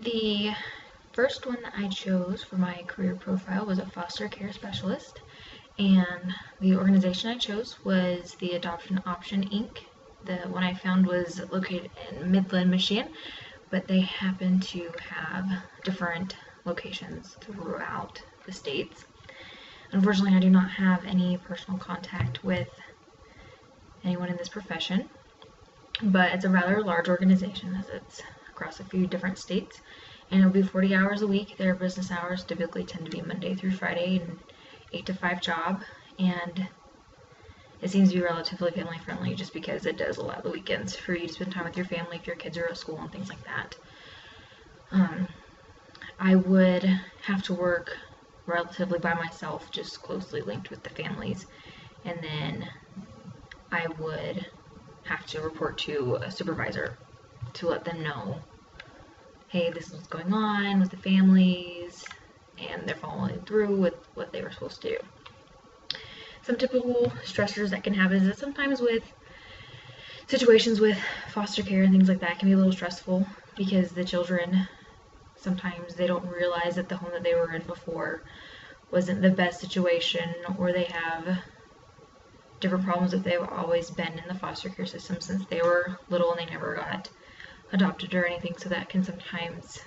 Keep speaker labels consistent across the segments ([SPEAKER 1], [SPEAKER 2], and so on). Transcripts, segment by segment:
[SPEAKER 1] The first one that I chose for my career profile was a foster care specialist, and the organization I chose was the Adoption Option Inc. The one I found was located in Midland, Michigan, but they happen to have different locations throughout the states. Unfortunately, I do not have any personal contact with anyone in this profession, but it's a rather large organization as it's across a few different states, and it'll be 40 hours a week. Their business hours typically tend to be Monday through Friday, and 8 to 5 job, and it seems to be relatively family friendly just because it does allow the weekends for you to spend time with your family if your kids are at school and things like that. I would have to work relatively by myself, just closely linked with the families, and then I would have to report to a supervisor to let them know, hey, this is what's going on with the families, and they're following through with what they were supposed to do. Some typical stressors that can happen is that sometimes with situations with foster care and things like that can be a little stressful because the children, sometimes they don't realize that the home that they were in before wasn't the best situation, or they have different problems if they've always been in the foster care system since they were little and they never got adopted or anything, so that can sometimes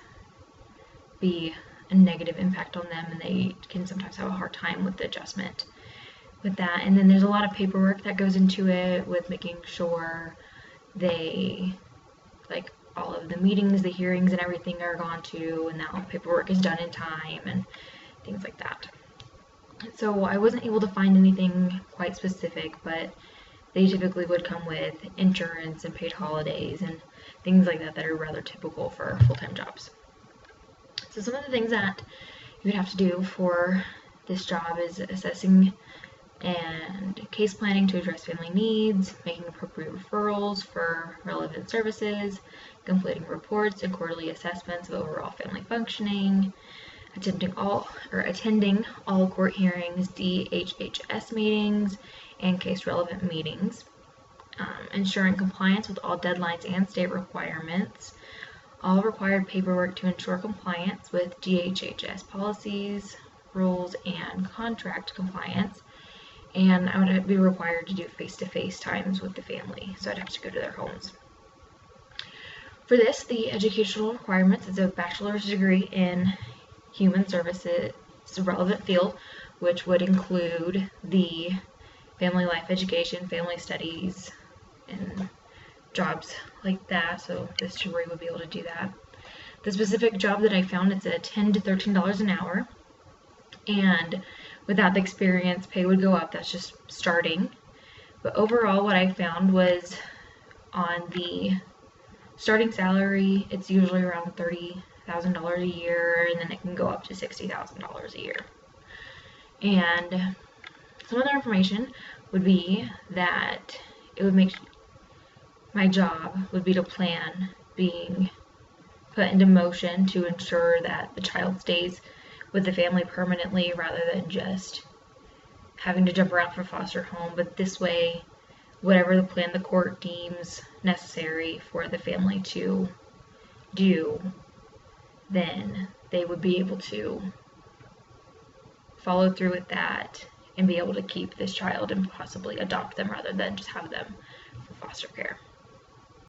[SPEAKER 1] be a negative impact on them, and they can sometimes have a hard time with the adjustment with that. And then there's a lot of paperwork that goes into it with making sure they, like, all of the meetings, the hearings and everything are gone to, and that all paperwork is done in time and things like that. So I wasn't able to find anything quite specific, but they typically would come with insurance and paid holidays and things like that that are rather typical for full-time jobs. So some of the things that you would have to do for this job is assessing and case planning to address family needs, making appropriate referrals for relevant services, completing reports and quarterly assessments of overall family functioning, attending all court hearings, DHHS meetings, and case relevant meetings, ensuring compliance with all deadlines and state requirements, all required paperwork to ensure compliance with DHHS policies, rules, and contract compliance, and I would be required to do face-to-face times with the family, so I'd have to go to their homes. For this, the educational requirements is a bachelor's degree in human services, relevant field, which would include the family life education, family studies, and jobs like that, so this degree would be able to do that. The specific job that I found, it's at $10 to $13 an hour, and without the experience, pay would go up. That's just starting. But overall, what I found was on the starting salary, it's usually around $30,000 a year, and then it can go up to $60,000 a year. And some other information would be that it would make my job would be to plan being put into motion to ensure that the child stays with the family permanently rather than just having to jump around for foster home. But this way, whatever the plan the court deems necessary for the family to do, then they would be able to follow through with that and be able to keep this child and possibly adopt them rather than just have them for foster care.